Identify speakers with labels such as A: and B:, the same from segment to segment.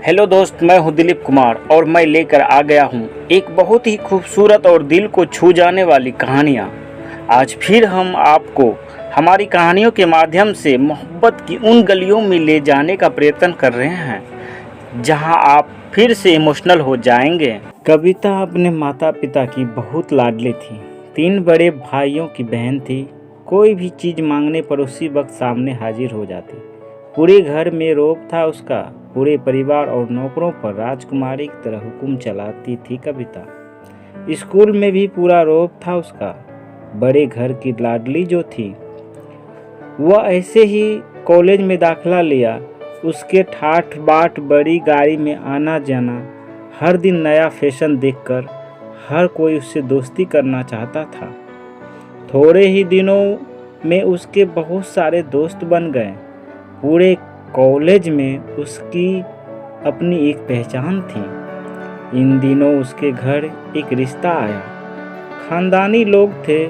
A: Hello दोस्त, मैं हूं दिलीप कुमार और मैं लेकर आ गया हूं एक बहुत ही खूबसूरत और दिल को छू जाने वाली कहानियां। आज फिर हम आपको हमारी कहानियों के माध्यम से मोहब्बत की उन गलियों में ले जाने का प्रयत्न कर रहे हैं जहां आप फिर से इमोशनल हो जाएंगे। कविता अपने माता पिता की बहुत लाडली थी। 3 बड़े भाइयों की बहन थी। कोई भी चीज़ मांगने पर उसी वक्त सामने हाजिर हो जाती। पूरे घर में रौब था उसका। पूरे परिवार और नौकरों पर राजकुमारी की तरह हुक्म चलाती थी कविता। स्कूल में भी पूरा रौब था उसका। बड़े घर की लाडली जो थी, वह ऐसे ही कॉलेज में दाखिला लिया। उसके ठाठ बाट बड़ी गाड़ी में आना जाना, हर दिन नया फैशन देखकर हर कोई उससे दोस्ती करना चाहता था। थोड़े ही दिनों में उसके बहुत सारे दोस्त बन गए। पूरे कॉलेज में उसकी अपनी एक पहचान थी। इन दिनों उसके घर एक रिश्ता आया। खानदानी लोग थे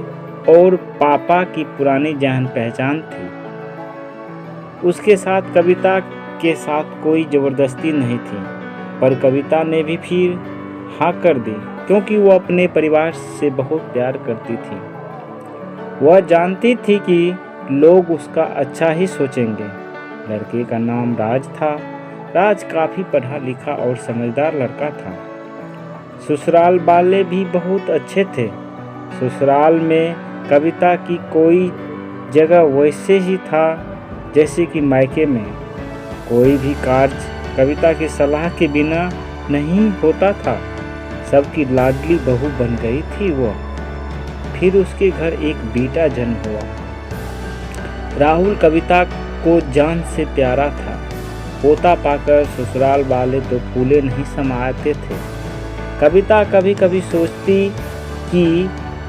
A: और पापा की पुरानी जान पहचान थी। उसके साथ कविता के साथ कोई ज़बरदस्ती नहीं थी, पर कविता ने भी फिर हाँ कर दी क्योंकि वो अपने परिवार से बहुत प्यार करती थी। वह जानती थी कि लोग उसका अच्छा ही सोचेंगे। लड़के का नाम राज था। राज काफ़ी पढ़ा लिखा और समझदार लड़का था। ससुराल वाले भी बहुत अच्छे थे। ससुराल में कविता की कोई जगह वैसे ही था जैसे कि मायके में। कोई भी कार्य कविता की सलाह के बिना नहीं होता था। सबकी लाडली बहू बन गई थी वह। फिर उसके घर एक बेटा जन्म हुआ। राहुल कविता को जान से प्यारा था। पोता पाकर ससुराल वाले तो फूले नहीं समाते थे। कविता कभी कभी सोचती कि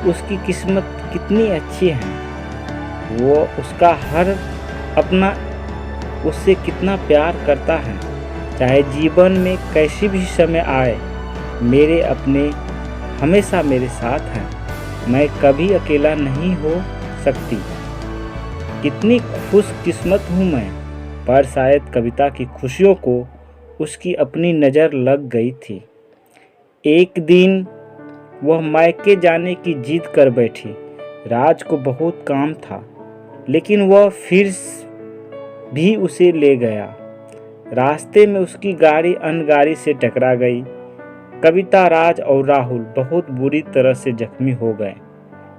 A: उसकी किस्मत कितनी अच्छी है। वो उसका हर अपना उससे कितना प्यार करता है। चाहे जीवन में कैसी भी समय आए, मेरे अपने हमेशा मेरे साथ हैं। मैं कभी अकेला नहीं हो सकती। कितनी खुशकिस्मत हूँ मैं। पर शायद कविता की खुशियों को उसकी अपनी नज़र लग गई थी। एक दिन वह मायके जाने की जिद कर बैठी। राज को बहुत काम था, लेकिन वह फिर भी उसे ले गया। रास्ते में उसकी गाड़ी अन्य गाड़ी से टकरा गई। कविता, राज और राहुल बहुत बुरी तरह से जख्मी हो गए।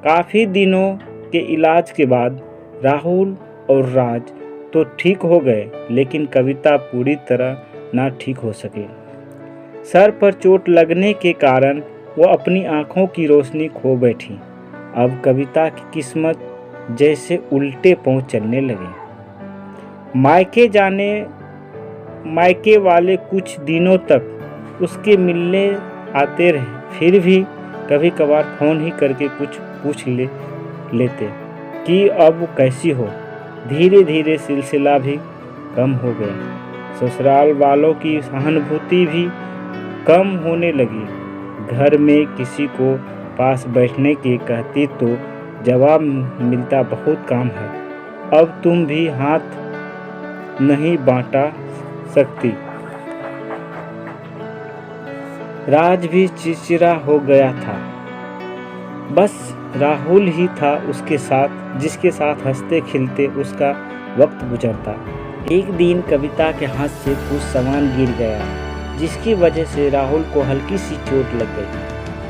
A: काफ़ी दिनों के इलाज के बाद राहुल और राज तो ठीक हो गए, लेकिन कविता पूरी तरह ना ठीक हो सके। सर पर चोट लगने के कारण वह अपनी आंखों की रोशनी खो बैठी। अब कविता की किस्मत जैसे उल्टे पांव चलने लगे। मायके वाले कुछ दिनों तक उसके मिलने आते रहे। फिर भी कभी कभार फ़ोन ही करके कुछ पूछ लेते कि अब वो कैसी हो। धीरे धीरे सिलसिला भी कम हो गया। ससुराल वालों की सहानुभूति भी कम होने लगी। घर में किसी को पास बैठने के कहती तो जवाब मिलता बहुत काम है, अब तुम भी हाथ नहीं बांटा सकती। राज भी चिड़चिड़ा हो गया था। बस राहुल ही था उसके साथ, जिसके साथ हंसते खिलते उसका वक्त गुजरता। एक दिन कविता के हाथ से कुछ सामान गिर गया, जिसकी वजह से राहुल को हल्की सी चोट लग गई।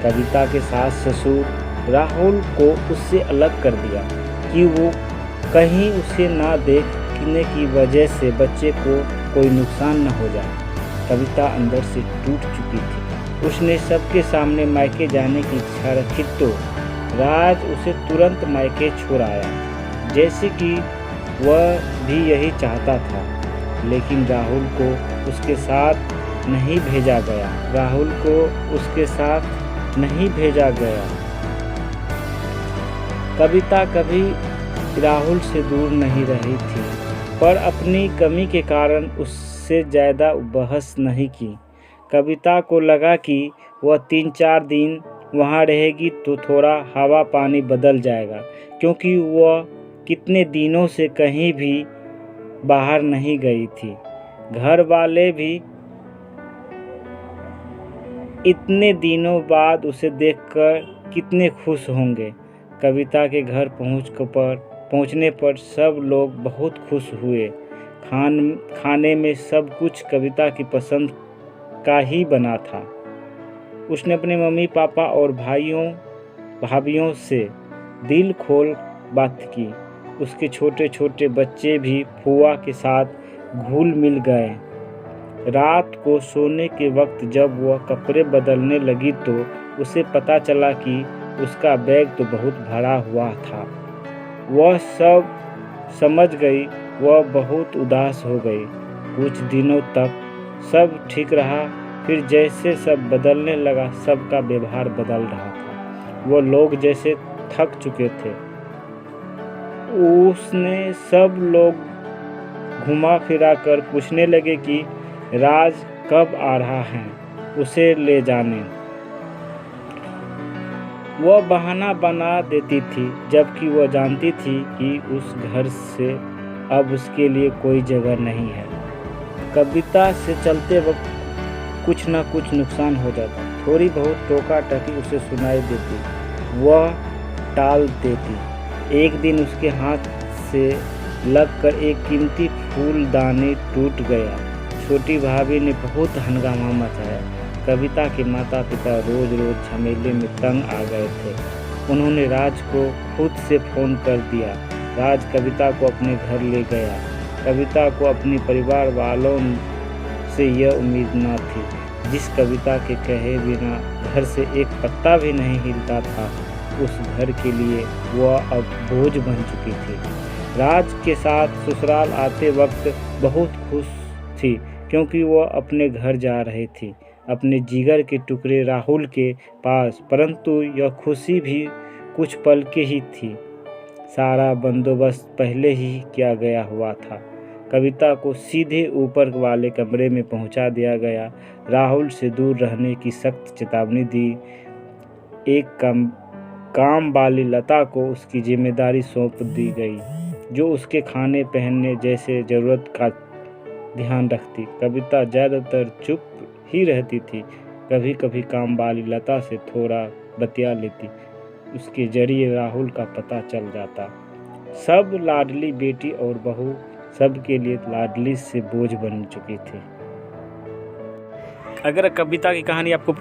A: कविता के सास ससुर राहुल को उससे अलग कर दिया कि वो कहीं उसे ना देखने की वजह से बच्चे को कोई नुकसान न हो जाए। कविता अंदर से टूट चुकी थी। उसने सबके सामने मायके जाने की इच्छा रखी तो राज उसे तुरंत मायके छोड़ आया, जैसे कि वह भी यही चाहता था। लेकिन राहुल को उसके साथ नहीं भेजा गया। कविता कभी राहुल से दूर नहीं रही थी, पर अपनी कमी के कारण उससे ज़्यादा बहस नहीं की। कविता को लगा कि वह 3-4 दिन वहाँ रहेगी तो थोड़ा हवा पानी बदल जाएगा, क्योंकि वह कितने दिनों से कहीं भी बाहर नहीं गई थी। घर वाले भी इतने दिनों बाद उसे देखकर कितने खुश होंगे। कविता के घर पहुंचने पर सब लोग बहुत खुश हुए। खाने में सब कुछ कविता की पसंद का ही बना था। उसने अपने मम्मी पापा और भाइयों से दिल खोल बात की। उसके छोटे छोटे बच्चे भी फुआ के साथ घुल मिल गए। रात को सोने के वक्त जब वह कपड़े बदलने लगी तो उसे पता चला कि उसका बैग तो बहुत भरा हुआ था। वह सब समझ गई। वह बहुत उदास हो गई। कुछ दिनों तक सब ठीक रहा, फिर जैसे सब बदलने लगा सबका व्यवहार बदल रहा था। वो लोग जैसे थक चुके थे। उसने सब लोग घुमा फिरा कर पूछने लगे कि राज कब आ रहा है उसे ले जाने। वह बहाना बना देती थी, जबकि वह जानती थी कि उस घर से अब उसके लिए कोई जगह नहीं है। कविता से चलते वक्त कुछ न कुछ नुकसान हो जाता। थोड़ी बहुत टोका टकी उसे सुनाई देती, वह टाल देती। एक दिन उसके हाथ से लगकर एक कीमती फूलदानी टूट गया। छोटी भाभी ने बहुत हंगामा मचाया। कविता के माता पिता रोज रोज झमेले में तंग आ गए थे। उन्होंने राज को खुद से फ़ोन कर दिया। राज कविता को अपने घर ले गया। कविता को अपने परिवार वालों से यह उम्मीद न थी। जिस कविता के कहे बिना घर से एक पत्ता भी नहीं हिलता था, उस घर के लिए वह अब बोझ बन चुकी थी। राज के साथ ससुराल आते वक्त बहुत खुश थी, क्योंकि वह अपने घर जा रही थी, अपने जिगर के टुकड़े राहुल के पास। परंतु यह खुशी भी कुछ पल के ही थी। सारा बंदोबस्त पहले ही किया गया हुआ था। कविता को सीधे ऊपर वाले कमरे में पहुंचा दिया गया। राहुल से दूर रहने की सख्त चेतावनी दी। एक काम वाली लता को उसकी जिम्मेदारी सौंप दी गई, जो उसके खाने पहनने जैसे ज़रूरत का ध्यान रखती। कविता ज़्यादातर चुप ही रहती थी। कभी कभी काम वाली लता से थोड़ा बतिया लेती। उसके जरिए राहुल का पता चल जाता। सब लाडली बेटी और बहू सबके लिए लाडली से बोझ बन चुकी थी। अगर कविता की कहानी आपको